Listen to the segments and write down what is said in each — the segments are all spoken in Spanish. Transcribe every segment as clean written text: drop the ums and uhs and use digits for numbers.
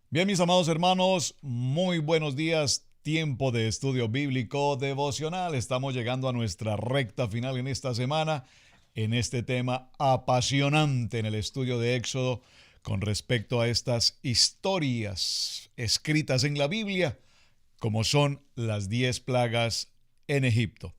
Bien, mis amados hermanos, muy buenos días. Tiempo de estudio bíblico devocional. Estamos llegando a nuestra recta final en esta semana, en este tema apasionante en el estudio de Éxodo con respecto a estas historias escritas en la Biblia, como son las 10 plagas en Egipto.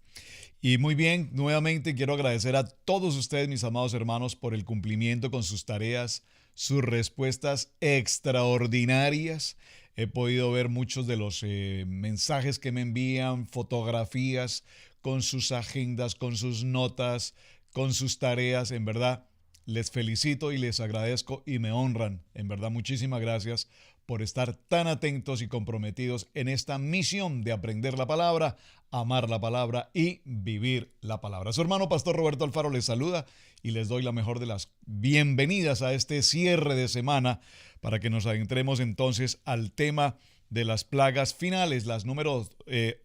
Y muy bien, nuevamente quiero agradecer a todos ustedes, mis amados hermanos, por el cumplimiento con sus tareas, sus respuestas extraordinarias. He podido ver muchos de los mensajes que me envían, fotografías con sus agendas, con sus notas, con sus tareas. En verdad, les felicito y les agradezco y me honran. En verdad, muchísimas gracias por estar tan atentos y comprometidos en esta misión de aprender la palabra, amar la palabra y vivir la palabra. Su hermano Pastor Roberto Alfaro les saluda y les doy la mejor de las bienvenidas a este cierre de semana para que nos adentremos entonces al tema de las plagas finales, las números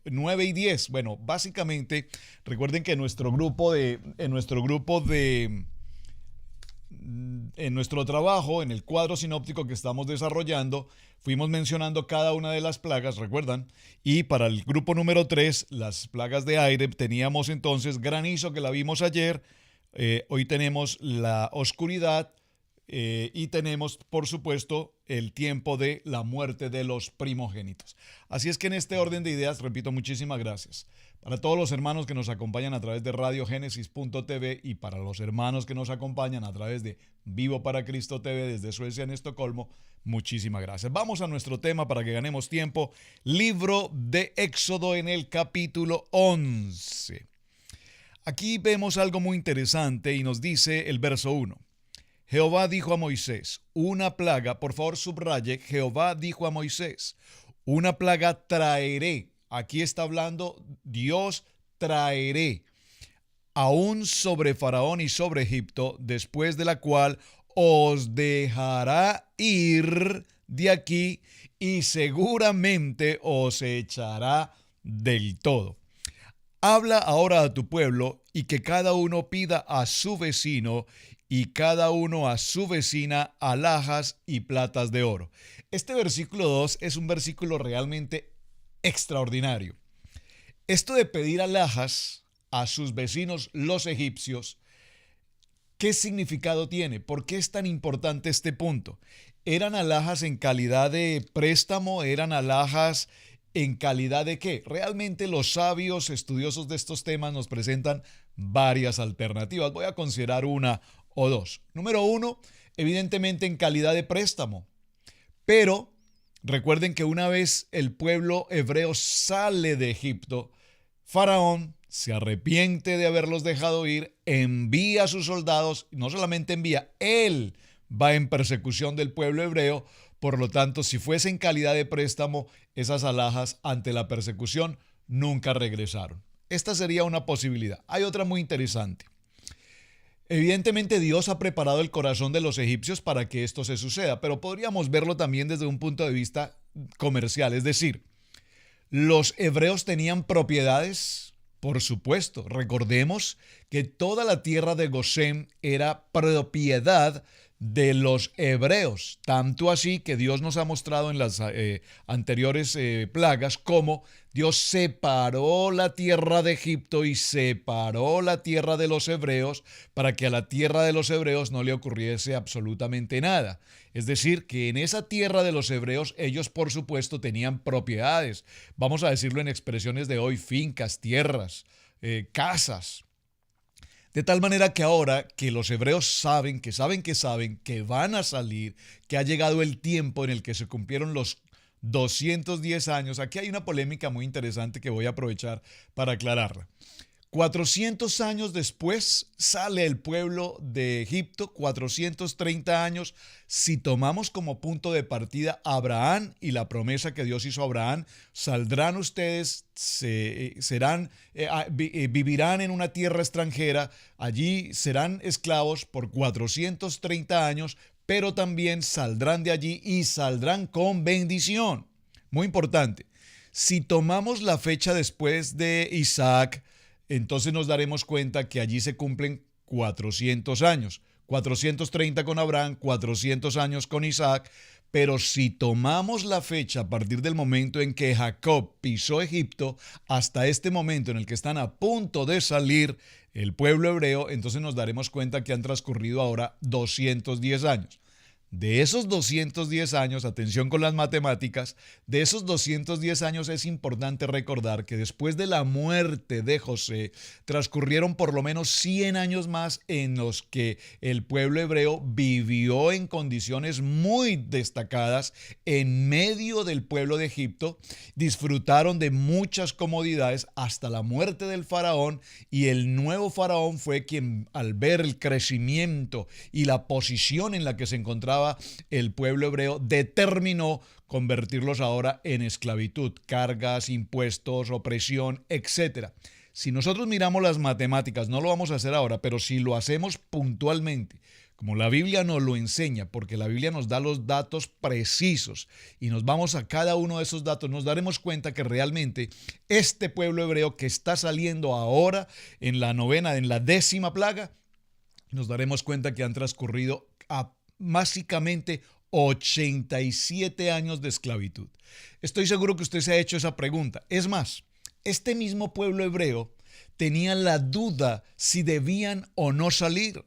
9 y 10. Bueno, básicamente recuerden que en nuestro trabajo, en el cuadro sinóptico que estamos desarrollando, fuimos mencionando cada una de las plagas, ¿recuerdan? Y para el grupo número 3, las plagas de aire, teníamos entonces granizo que la vimos ayer, hoy tenemos la oscuridad, y tenemos, por supuesto, el tiempo de la muerte de los primogénitos. Así es que en este orden de ideas, repito, muchísimas gracias. Para todos los hermanos que nos acompañan a través de radiogénesis.tv y para los hermanos que nos acompañan a través de Vivo para Cristo TV desde Suecia en Estocolmo, muchísimas gracias. Vamos a nuestro tema para que ganemos tiempo. Libro de Éxodo en el capítulo 11. Aquí vemos algo muy interesante y nos dice el verso 1. Jehová dijo a Moisés, una plaga, por favor subraye, Jehová dijo a Moisés, una plaga traeré. Aquí está hablando Dios traeré aún sobre Faraón y sobre Egipto, después de la cual os dejará ir de aquí y seguramente os echará del todo. Habla ahora a tu pueblo y que cada uno pida a su vecino y cada uno a su vecina alhajas y platas de oro. Este versículo 2 es un versículo realmente extraordinario. Esto de pedir alhajas a sus vecinos los egipcios, ¿qué significado tiene? ¿Por qué es tan importante este punto? ¿Eran alhajas en calidad de préstamo? ¿Eran alhajas en calidad de qué? Realmente los sabios estudiosos de estos temas nos presentan varias alternativas. Voy a considerar una o dos. Número uno, evidentemente en calidad de préstamo. Pero recuerden que una vez el pueblo hebreo sale de Egipto, Faraón se arrepiente de haberlos dejado ir, envía a sus soldados, no solamente envía, él va en persecución del pueblo hebreo. Por lo tanto, si fuese en calidad de préstamo, esas alhajas ante la persecución nunca regresaron. Esta sería una posibilidad. Hay otra muy interesante. Evidentemente Dios ha preparado el corazón de los egipcios para que esto se suceda, pero podríamos verlo también desde un punto de vista comercial, es decir, los hebreos tenían propiedades, por supuesto. Recordemos que toda la tierra de Gosén era propiedad de los hebreos, tanto así que Dios nos ha mostrado en las anteriores plagas cómo Dios separó la tierra de Egipto y separó la tierra de los hebreos para que a la tierra de los hebreos no le ocurriese absolutamente nada. Es decir, que en esa tierra de los hebreos ellos por supuesto tenían propiedades, vamos a decirlo en expresiones de hoy, fincas, tierras, casas. De tal manera que ahora que los hebreos saben que van a salir, que ha llegado el tiempo en el que se cumplieron los 210 años, aquí hay una polémica muy interesante que voy a aprovechar para aclararla. 400 años después sale el pueblo de Egipto, 430 años, si tomamos como punto de partida a Abraham y la promesa que Dios hizo a Abraham, saldrán ustedes, vivirán en una tierra extranjera, allí serán esclavos por 430 años, pero también saldrán de allí y saldrán con bendición. Muy importante, si tomamos la fecha después de Isaac, entonces nos daremos cuenta que allí se cumplen 400 años. 430 con Abraham, 400 años con Isaac, Pero si tomamos la fecha a partir del momento en que Jacob pisó Egipto hasta este momento en el que están a punto de salir el pueblo hebreo, entonces nos daremos cuenta que han transcurrido ahora 210 años. De esos 210 años, atención con las matemáticas, de esos 210 años es importante recordar que después de la muerte de José, transcurrieron por lo menos 100 años más en los que el pueblo hebreo vivió en condiciones muy destacadas en medio del pueblo de Egipto, disfrutaron de muchas comodidades hasta la muerte del faraón, y el nuevo faraón fue quien, al ver el crecimiento y la posición en la que se encontraba el pueblo hebreo, determinó convertirlos ahora en esclavitud, cargas, impuestos, opresión, etcétera. Si nosotros miramos las matemáticas, no lo vamos a hacer ahora, pero si lo hacemos puntualmente, como la Biblia nos lo enseña, porque la Biblia nos da los datos precisos y nos vamos a cada uno de esos datos, nos daremos cuenta que realmente este pueblo hebreo que está saliendo ahora en la novena, en la 10ª plaga, nos daremos cuenta que han transcurrido básicamente 87 años de esclavitud. Estoy seguro que usted se ha hecho esa pregunta. Es más, este mismo pueblo hebreo tenía la duda si debían o no salir.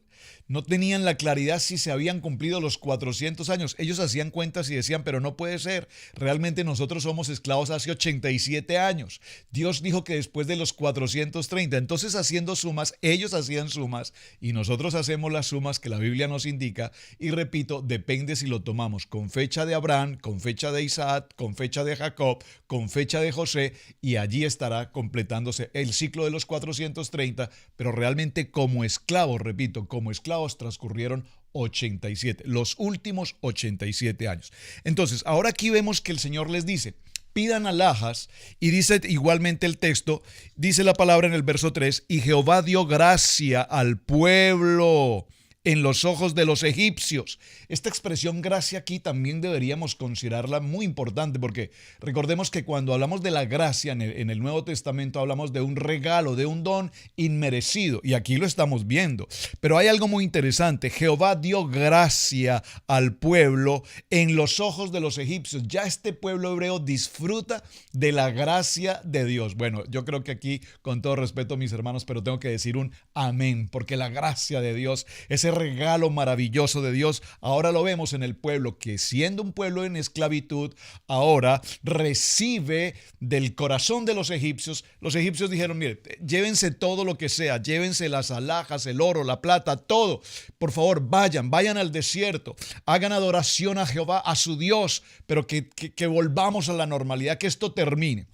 No tenían la claridad si se habían cumplido los 400 años. Ellos hacían cuentas y decían, pero no puede ser. Realmente nosotros somos esclavos hace 87 años. Dios dijo que después de los 430. Entonces, haciendo sumas, ellos hacían sumas y nosotros hacemos las sumas que la Biblia nos indica. Y repito, depende si lo tomamos con fecha de Abraham, con fecha de Isaac, con fecha de Jacob, con fecha de José, y allí estará completándose el ciclo de los 430. Pero realmente como esclavos, repito, como esclavos transcurrieron 87, los últimos 87 años. Entonces, ahora aquí vemos que el Señor les dice, pidan alhajas, y dice igualmente el texto, dice la palabra en el verso 3, y Jehová dio gracia al pueblo en los ojos de los egipcios. Esta expresión gracia aquí también deberíamos considerarla muy importante, porque recordemos que cuando hablamos de la gracia en el Nuevo Testamento hablamos de un regalo, de un don inmerecido, y aquí lo estamos viendo. Pero hay algo muy interesante, Jehová dio gracia al pueblo en los ojos de los egipcios. Ya este pueblo hebreo disfruta de la gracia de Dios. Bueno, yo creo que aquí, con todo respeto, mis hermanos, pero tengo que decir un amén, porque la gracia de Dios, ese regalo maravilloso de Dios, ahora lo vemos en el pueblo que, siendo un pueblo en esclavitud, ahora recibe del corazón de los egipcios. Los egipcios dijeron, mire, llévense todo lo que sea, llévense las alhajas, el oro, la plata, todo. Por favor, vayan al desierto, hagan adoración a Jehová, a su Dios, pero que volvamos a la normalidad, que esto termine.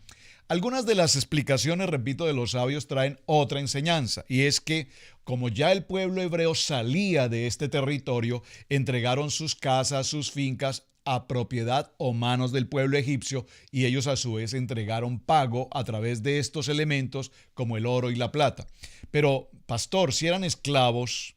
Algunas de las explicaciones, repito, de los sabios traen otra enseñanza, y es que como ya el pueblo hebreo salía de este territorio, entregaron sus casas, sus fincas a propiedad o manos del pueblo egipcio, y ellos a su vez entregaron pago a través de estos elementos como el oro y la plata. Pero, pastor, si eran esclavos,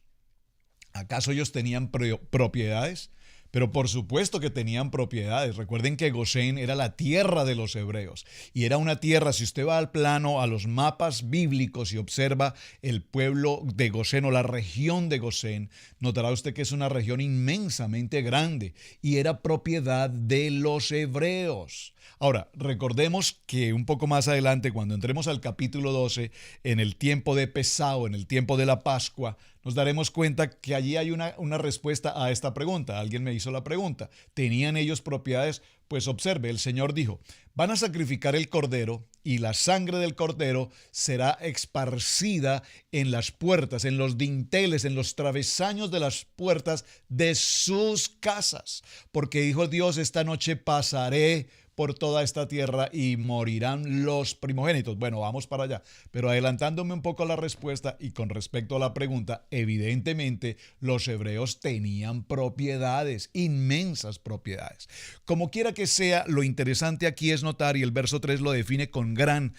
¿acaso ellos tenían propiedades? Pero por supuesto que tenían propiedades. Recuerden que Gosén era la tierra de los hebreos, y era una tierra, si usted va al plano, a los mapas bíblicos y observa el pueblo de Gosén o la región de Gosén, notará usted que es una región inmensamente grande y era propiedad de los hebreos. Ahora, recordemos que un poco más adelante, cuando entremos al capítulo 12, en el tiempo de Pesao, en el tiempo de la Pascua, nos daremos cuenta que allí hay una respuesta a esta pregunta. Alguien me hizo la pregunta, ¿tenían ellos propiedades? Pues observe, el Señor dijo, van a sacrificar el cordero y la sangre del cordero será esparcida en las puertas, en los dinteles, en los travesaños de las puertas de sus casas. Porque dijo Dios, esta noche pasaré por toda esta tierra y morirán los primogénitos. Bueno, vamos para allá. Pero adelantándome un poco a la respuesta y con respecto a la pregunta, evidentemente los hebreos tenían propiedades, inmensas propiedades. Como quiera que sea, lo interesante aquí es notar, y el verso 3 lo define con gran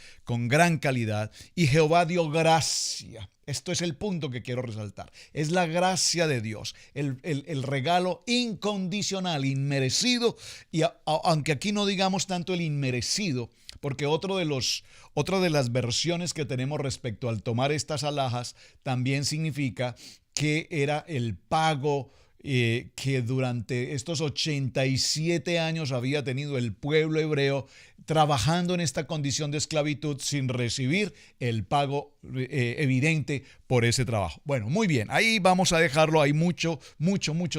calidad, y Jehová dio gracia. Esto es el punto que quiero resaltar. Es la gracia de Dios, el regalo incondicional, inmerecido, y aunque aquí no digamos tanto el inmerecido, porque otra de las versiones que tenemos respecto al tomar estas alhajas también significa que era el pago que durante estos 87 años había tenido el pueblo hebreo trabajando en esta condición de esclavitud sin recibir el pago evidente por ese trabajo. Bueno, muy bien, ahí vamos a dejarlo, hay mucho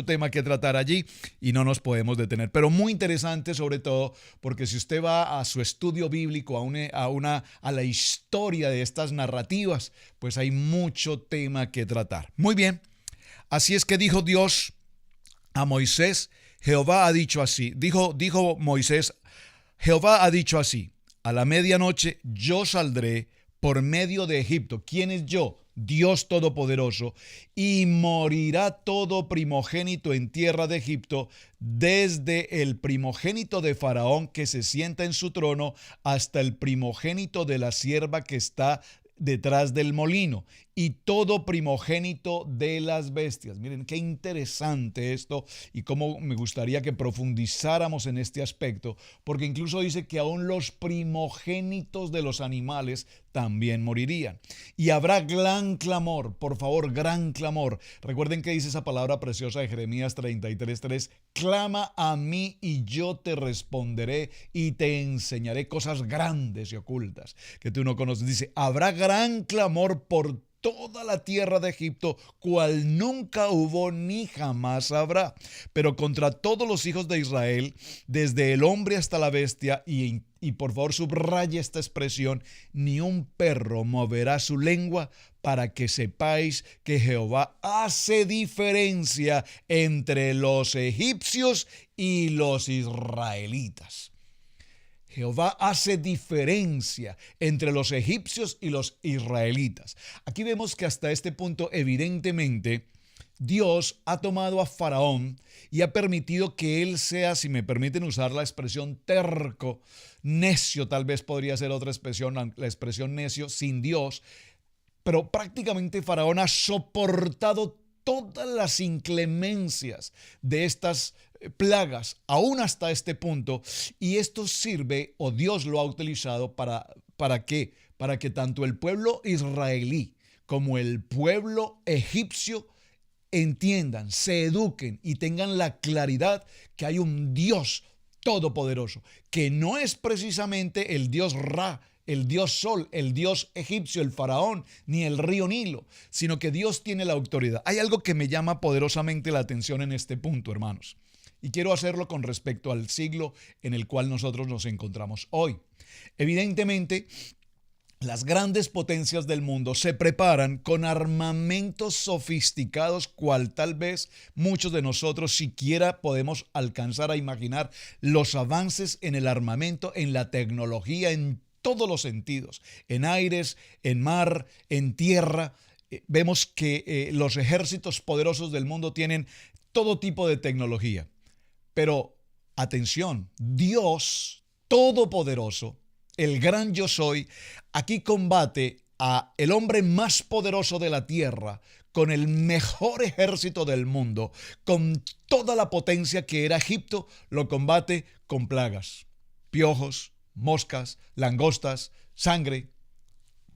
tema que tratar allí y no nos podemos detener, pero muy interesante sobre todo porque si usted va a su estudio bíblico, a la historia de estas narrativas, pues hay mucho tema que tratar. Muy bien, así es que dijo Dios a Moisés, Jehová ha dicho así, dijo Moisés, Jehová ha dicho así, a la medianoche yo saldré por medio de Egipto. ¿Quién es yo? Dios Todopoderoso, y morirá todo primogénito en tierra de Egipto, desde el primogénito de Faraón que se sienta en su trono, hasta el primogénito de la sierva que está detrás del molino, y todo primogénito de las bestias. Miren qué interesante esto y cómo me gustaría que profundizáramos en este aspecto, porque incluso dice que aún los primogénitos de los animales también morirían. Y habrá gran clamor, por favor, gran clamor. Recuerden que dice esa palabra preciosa de Jeremías 33:3, clama a mí y yo te responderé y te enseñaré cosas grandes y ocultas que tú no conoces. Dice, habrá gran clamor por toda la tierra de Egipto, cual nunca hubo ni jamás habrá. Pero contra todos los hijos de Israel, desde el hombre hasta la bestia, y por favor subraya esta expresión, ni un perro moverá su lengua, para que sepáis que Jehová hace diferencia entre los egipcios y los israelitas. Jehová hace diferencia entre los egipcios y los israelitas. Aquí vemos que hasta este punto, evidentemente, Dios ha tomado a Faraón y ha permitido que él sea, si me permiten usar la expresión terco, necio, tal vez podría ser otra expresión, la expresión necio, sin Dios, pero prácticamente Faraón ha soportado todas las inclemencias de estas plagas, aún hasta este punto, y esto sirve, o Dios lo ha utilizado ¿para qué? Para que tanto el pueblo israelí como el pueblo egipcio entiendan, se eduquen y tengan la claridad que hay un Dios todopoderoso, que no es precisamente el Dios Ra, el Dios Sol, el Dios egipcio, el faraón, ni el río Nilo, sino que Dios tiene la autoridad. Hay algo que me llama poderosamente la atención en este punto, hermanos, y quiero hacerlo con respecto al siglo en el cual nosotros nos encontramos hoy. Evidentemente, las grandes potencias del mundo se preparan con armamentos sofisticados, cual tal vez muchos de nosotros siquiera podemos alcanzar a imaginar los avances en el armamento, en la tecnología, en todos los sentidos, en aires, en mar, en tierra. Vemos que los ejércitos poderosos del mundo tienen todo tipo de tecnología. Pero, atención, Dios Todopoderoso, el gran yo soy, aquí combate a el hombre más poderoso de la tierra, con el mejor ejército del mundo, con toda la potencia que era Egipto, lo combate con plagas, piojos, moscas, langostas, sangre.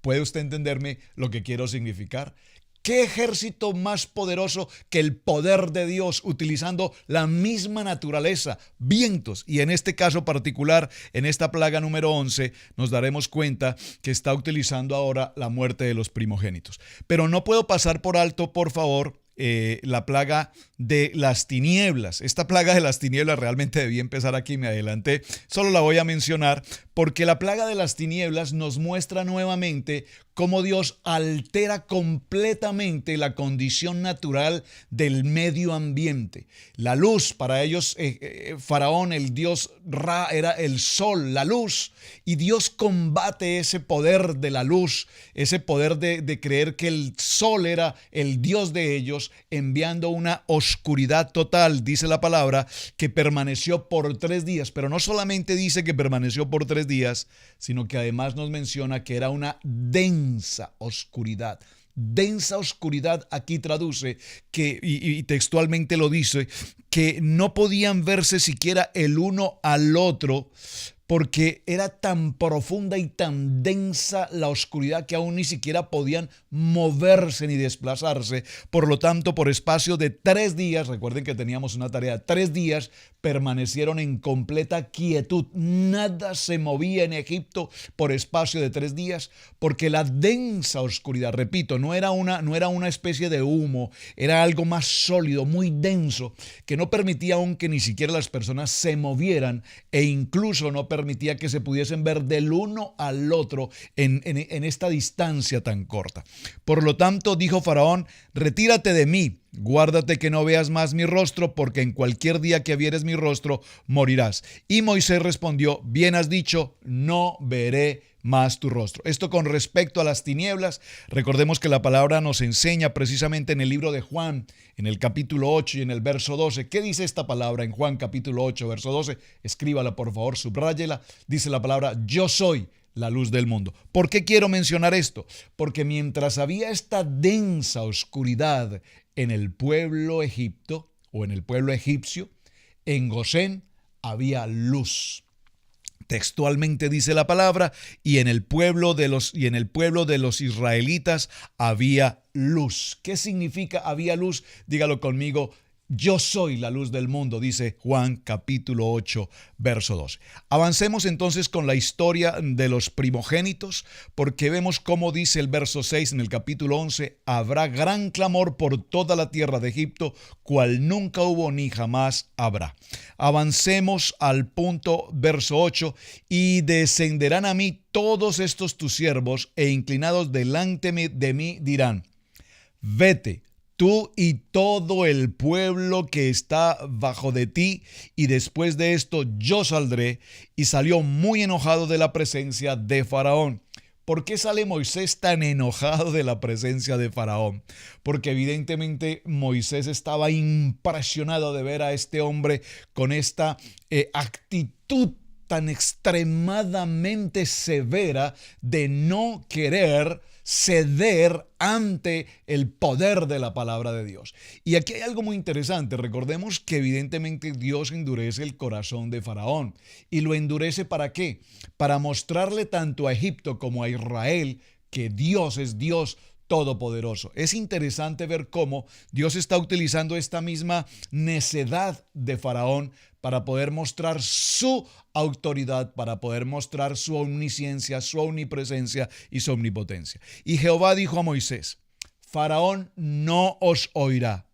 ¿Puede usted entenderme lo que quiero significar? ¿Qué ejército más poderoso que el poder de Dios utilizando la misma naturaleza, vientos? Y en este caso particular, en esta plaga número 11, nos daremos cuenta que está utilizando ahora la muerte de los primogénitos. Pero no puedo pasar por alto, por favor, la plaga de las tinieblas. Esta plaga de las tinieblas realmente debía empezar aquí, me adelanté. Solo la voy a mencionar porque la plaga de las tinieblas nos muestra nuevamente cómo Dios altera completamente la condición natural del medio ambiente. La luz, para ellos, Faraón, el dios Ra, era el sol, la luz, y Dios combate ese poder de la luz, ese poder de creer que el sol era el dios de ellos, enviando una oscuridad total, dice la palabra, que permaneció por 3 días, pero no solamente dice que permaneció por 3 días, sino que además nos menciona que era una densa oscuridad. Densa oscuridad aquí traduce que, y textualmente lo dice, que no podían verse siquiera el uno al otro porque era tan profunda y tan densa la oscuridad que aún ni siquiera podían moverse ni desplazarse. Por lo tanto, por espacio de 3 días, recuerden que teníamos una tarea, 3 días permanecieron en completa quietud. Nada se movía en Egipto por espacio de 3 días, porque la densa oscuridad, repito, no era una especie de humo, era algo más sólido, muy denso, que no permitía aún que ni siquiera las personas se movieran, e incluso no permitía que se pudiesen ver del uno al otro en esta distancia tan corta. Por lo tanto, dijo Faraón: retírate de mí, guárdate que no veas más mi rostro, porque en cualquier día que vieres mi rostro morirás. Y Moisés respondió: bien has dicho, no veré más tu rostro. Esto con respecto a las tinieblas. Recordemos que la palabra nos enseña precisamente en el libro de Juan, en el capítulo 8 y en el verso 12. ¿Qué dice esta palabra en Juan capítulo 8, verso 12? Escríbala por favor, subráyela. Dice la palabra: yo soy la luz del mundo. ¿Por qué quiero mencionar esto? Porque mientras había esta densa oscuridad en el pueblo egipto o en el pueblo egipcio, en Gosén había luz. Textualmente dice la palabra: y en el pueblo de los israelitas había luz. ¿Qué significa había luz? Dígalo conmigo: yo soy la luz del mundo, dice Juan capítulo 8, verso 12. Avancemos entonces con la historia de los primogénitos, porque vemos cómo dice el verso 6 en el capítulo 11: habrá gran clamor por toda la tierra de Egipto, cual nunca hubo ni jamás habrá. Avancemos al punto verso 8: y descenderán a mí todos estos tus siervos, e inclinados delante de mí dirán: vete, tú y todo el pueblo que está bajo de ti, y después de esto yo saldré. Y salió muy enojado de la presencia de Faraón. ¿Por qué sale Moisés tan enojado de la presencia de Faraón? Porque evidentemente Moisés estaba impresionado de ver a este hombre con esta actitud tan extremadamente severa de no querer ceder ante el poder de la palabra de Dios. Y aquí hay algo muy interesante. Recordemos que evidentemente Dios endurece el corazón de Faraón. ¿Y lo endurece para qué? Para mostrarle tanto a Egipto como a Israel que Dios es Dios todopoderoso. Es interesante ver cómo Dios está utilizando esta misma necedad de Faraón para poder mostrar su autoridad, para poder mostrar su omnisciencia, su omnipresencia y su omnipotencia. Y Jehová dijo a Moisés: Faraón no os oirá,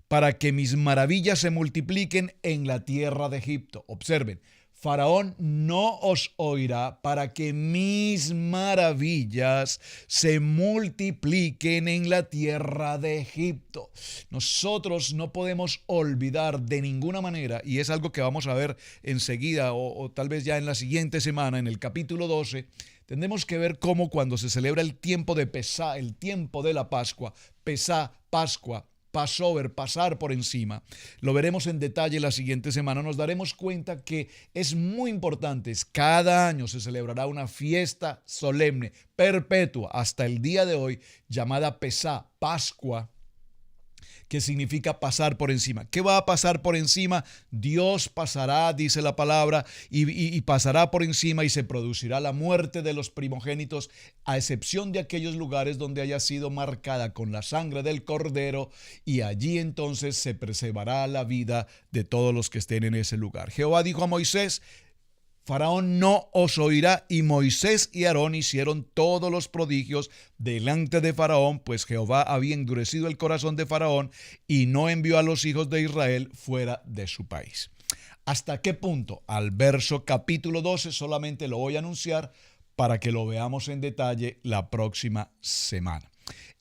para que mis maravillas se multipliquen en la tierra de Egipto. Observen: Faraón no os oirá para que mis maravillas se multipliquen en la tierra de Egipto. Nosotros no podemos olvidar de ninguna manera, y es algo que vamos a ver enseguida o tal vez ya en la siguiente semana, en el capítulo 12, tendremos que ver cómo cuando se celebra el tiempo de Pesá, el tiempo de la Pascua, Pesá, Pascua, Passover, pasar por encima. Lo veremos en detalle la siguiente semana. Nos daremos cuenta que es muy importante. Cada año se celebrará una fiesta solemne, perpetua, hasta el día de hoy, llamada Pesá, Pascua, que significa pasar por encima. ¿Qué va a pasar por encima? Dios pasará, dice la palabra, y pasará por encima, y se producirá la muerte de los primogénitos, a excepción de aquellos lugares donde haya sido marcada con la sangre del cordero, y allí entonces se preservará la vida de todos los que estén en ese lugar. Jehová dijo a Moisés: Faraón no os oirá. Y Moisés y Aarón hicieron todos los prodigios delante de Faraón, pues Jehová había endurecido el corazón de Faraón y no envió a los hijos de Israel fuera de su país. ¿Hasta qué punto? Al verso capítulo 12 solamente lo voy a anunciar para que lo veamos en detalle la próxima semana.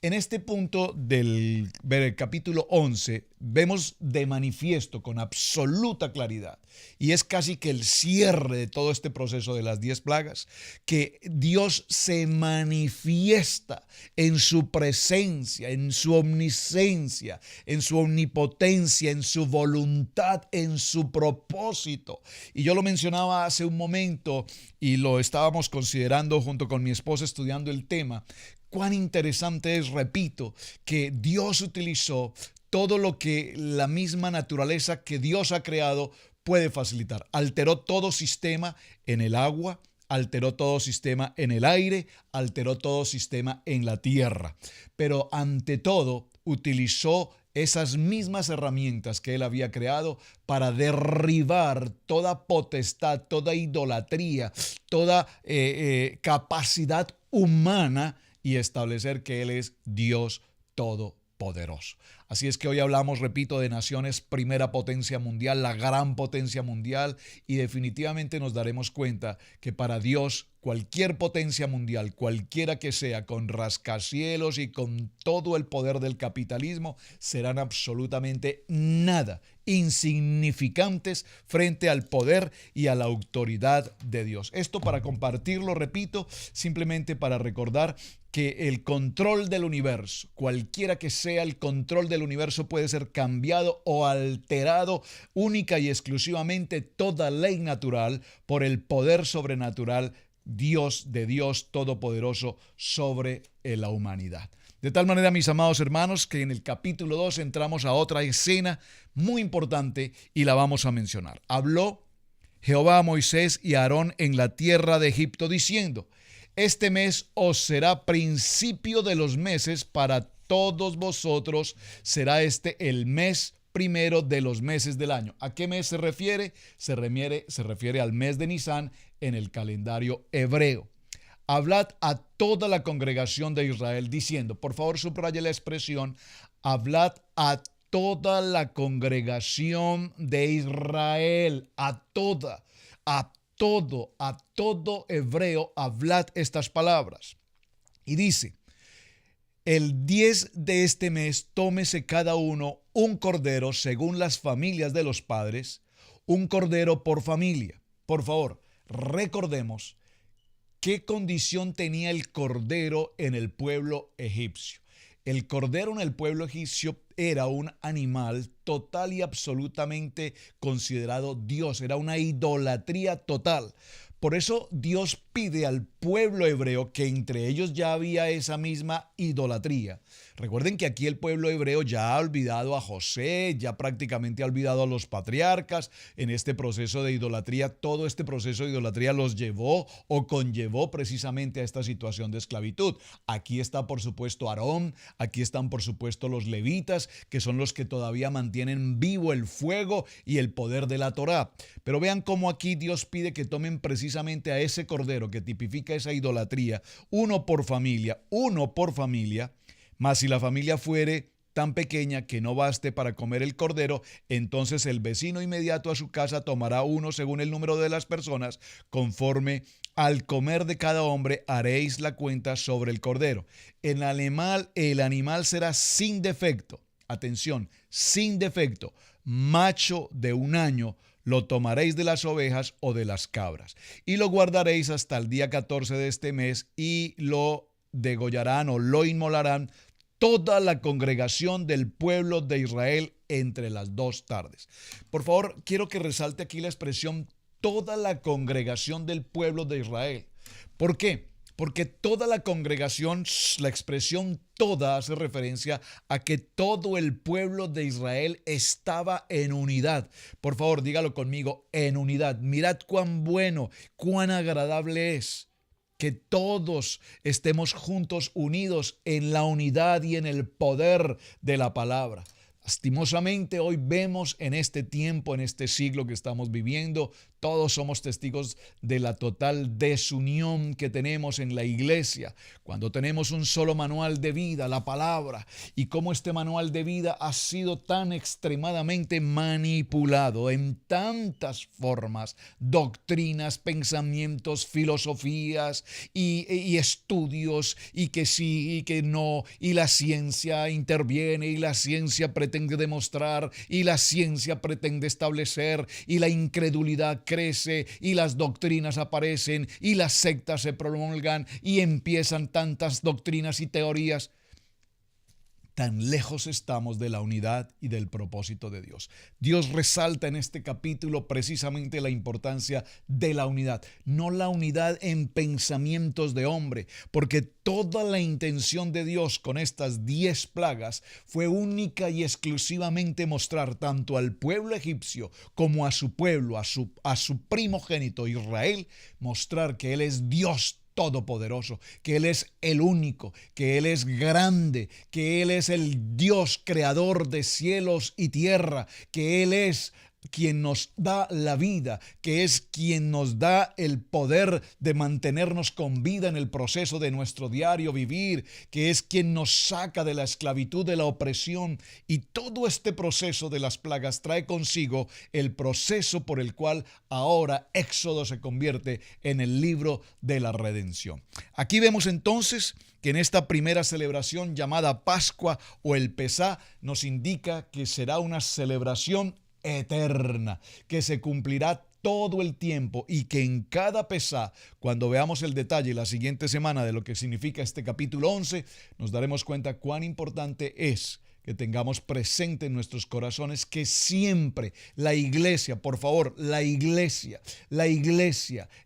En este punto del capítulo 11 vemos de manifiesto con absoluta claridad, y es casi que el cierre de todo este proceso de las 10 plagas, que Dios se manifiesta en su presencia, en su omnisciencia, en su omnipotencia, en su voluntad, en su propósito. Y yo lo mencionaba hace un momento y lo estábamos considerando junto con mi esposa estudiando el tema. Cuán interesante es, repito, que Dios utilizó todo lo que la misma naturaleza que Dios ha creado puede facilitar. Alteró todo sistema en el agua, alteró todo sistema en el aire, alteró todo sistema en la tierra. Pero ante todo, utilizó esas mismas herramientas que él había creado para derribar toda potestad, toda idolatría, toda capacidad humana y establecer que él es Dios todopoderoso. Así es que hoy hablamos, repito, de naciones, primera potencia mundial, la gran potencia mundial, y definitivamente nos daremos cuenta que para Dios cualquier potencia mundial, cualquiera que sea, con rascacielos y con todo el poder del capitalismo, serán absolutamente nada, insignificantes frente al poder y a la autoridad de Dios. Esto para compartirlo, repito, simplemente para recordar que el control del universo, cualquiera que sea el control del universo, puede ser cambiado o alterado única y exclusivamente toda ley natural por el poder sobrenatural de Dios Todopoderoso sobre la humanidad. De tal manera, mis amados hermanos, que en el capítulo 2 entramos a otra escena muy importante y la vamos a mencionar. Habló Jehová a Moisés y a Aarón en la tierra de Egipto diciendo: este mes os será principio de los meses para todos vosotros, será este el mes primero de los meses del año. ¿A qué mes se refiere? Se refiere al mes de Nisán en el calendario hebreo. Hablad a toda la congregación de Israel diciendo, por favor subraye la expresión, hablad a toda la congregación de Israel, a todo hebreo, hablad estas palabras. Y dice, el 10 de este mes tómese cada uno un cordero según las familias de los padres, un cordero por familia. Por favor, recordemos qué condición tenía el cordero en el pueblo egipcio. El cordero en el pueblo egipcio era un animal total y absolutamente considerado Dios, era una idolatría total. Por eso Dios pide al pueblo hebreo, que entre ellos ya había esa misma idolatría. Recuerden que aquí el pueblo hebreo ya ha olvidado a José, ya prácticamente ha olvidado a los patriarcas. En este proceso de idolatría, todo este proceso de idolatría los llevó o conllevó precisamente a esta situación de esclavitud. Aquí está por supuesto Aarón, aquí están por supuesto los levitas, que son los que todavía mantienen vivo el fuego y el poder de la Torá. Pero vean cómo aquí Dios pide que tomen precisamente a ese cordero que tipifica esa idolatría, uno por familia, mas si la familia fuere tan pequeña que no baste para comer el cordero, entonces el vecino inmediato a su casa tomará uno según el número de las personas, conforme al comer de cada hombre haréis la cuenta sobre el cordero. El animal será sin defecto, atención, sin defecto, macho de un año, lo tomaréis de las ovejas o de las cabras, y lo guardaréis hasta el día 14 de este mes, y lo degollarán o lo inmolarán toda la congregación del pueblo de Israel entre las 2 tardes. Por favor, quiero que resalte aquí la expresión toda la congregación del pueblo de Israel. ¿Por qué? Porque toda la congregación, la expresión toda hace referencia a que todo el pueblo de Israel estaba en unidad. Por favor, dígalo conmigo, en unidad. Mirad cuán bueno, cuán agradable es que todos estemos juntos, unidos en la unidad y en el poder de la palabra. Lastimosamente hoy vemos en este tiempo, en este siglo que estamos viviendo, todos somos testigos de la total desunión que tenemos en la iglesia, cuando tenemos un solo manual de vida, la palabra, y cómo este manual de vida ha sido tan extremadamente manipulado en tantas formas, doctrinas, pensamientos, filosofías y estudios, y que sí y que no, y la ciencia interviene, y la ciencia pretende demostrar, y la ciencia pretende establecer, y la incredulidad crece, y las doctrinas aparecen, y las sectas se prolongan, y empiezan tantas doctrinas y teorías. tan lejos estamos de la unidad y del propósito de Dios. Dios resalta en este capítulo precisamente la importancia de la unidad, no la unidad en pensamientos de hombre, porque toda la intención de Dios con estas 10 plagas fue única y exclusivamente mostrar tanto al pueblo egipcio como a su pueblo, a su primogénito Israel, mostrar que Él es Dios todopoderoso, que Él es el único, que Él es grande, que Él es el Dios creador de cielos y tierra, que Él es quien nos da la vida, que es quien nos da el poder de mantenernos con vida en el proceso de nuestro diario vivir, que es quien nos saca de la esclavitud, de la opresión. Y todo este proceso de las plagas trae consigo el proceso por el cual ahora Éxodo se convierte en el libro de la redención. Aquí vemos entonces que en esta primera celebración llamada Pascua o el Pesá nos indica que será una celebración eterna, que se cumplirá todo el tiempo y que en cada Pesá, cuando veamos el detalle la siguiente semana de lo que significa este capítulo 11, nos daremos cuenta cuán importante es que tengamos presente en nuestros corazones que siempre la iglesia, por favor, la iglesia,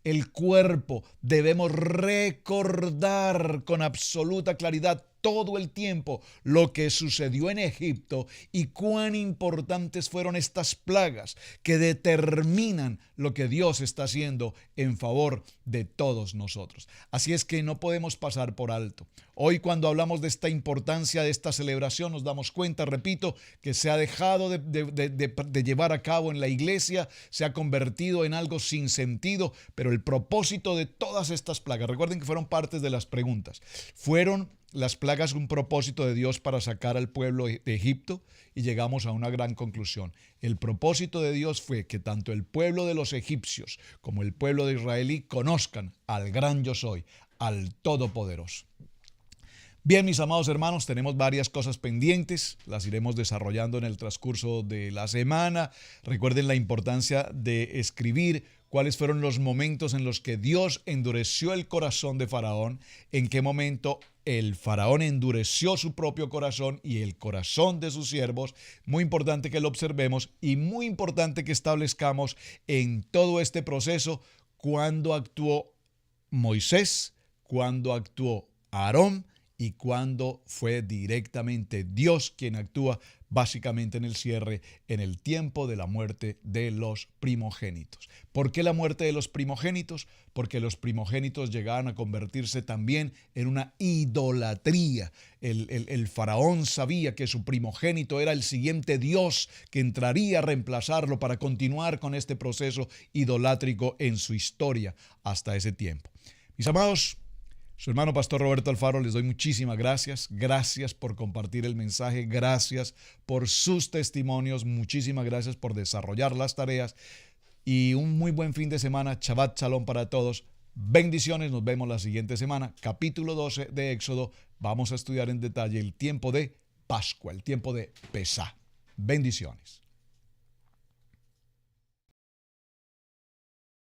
el cuerpo, debemos recordar con absoluta claridad todo el tiempo lo que sucedió en Egipto y cuán importantes fueron estas plagas que determinan lo que Dios está haciendo en favor de todos nosotros. Así es que no podemos pasar por alto. Hoy, cuando hablamos de esta importancia de esta celebración, nos damos cuenta, repito, que se ha dejado de llevar a cabo en la iglesia, se ha convertido en algo sin sentido, pero el propósito de todas estas plagas, recuerden que fueron partes de las preguntas, fueron las plagas un propósito de Dios para sacar al pueblo de Egipto, y llegamos a una gran conclusión. El propósito de Dios fue que tanto el pueblo de los egipcios como el pueblo de israelí conozcan al gran yo soy, al Todopoderoso. Bien, mis amados hermanos, tenemos varias cosas pendientes, las iremos desarrollando en el transcurso de la semana. Recuerden la importancia de escribir cuáles fueron los momentos en los que Dios endureció el corazón de Faraón, en qué momento el Faraón endureció su propio corazón y el corazón de sus siervos. Muy importante que lo observemos y muy importante que establezcamos en todo este proceso cuándo actuó Moisés, cuándo actuó Aarón y cuándo fue directamente Dios quien actúa básicamente en el cierre, en el tiempo de la muerte de los primogénitos. ¿Por qué la muerte de los primogénitos? Porque los primogénitos llegaban a convertirse también en una idolatría. El faraón sabía que su primogénito era el siguiente Dios que entraría a reemplazarlo para continuar con este proceso idolátrico en su historia hasta ese tiempo. Mis amados, su hermano Pastor Roberto Alfaro, les doy muchísimas gracias. Gracias por compartir el mensaje. Gracias por sus testimonios. Muchísimas gracias por desarrollar las tareas. Y un muy buen fin de semana. Shabbat Shalom para todos. Bendiciones. Nos vemos la siguiente semana. Capítulo 12 de Éxodo. Vamos a estudiar en detalle el tiempo de Pascua, el tiempo de Pesá. Bendiciones.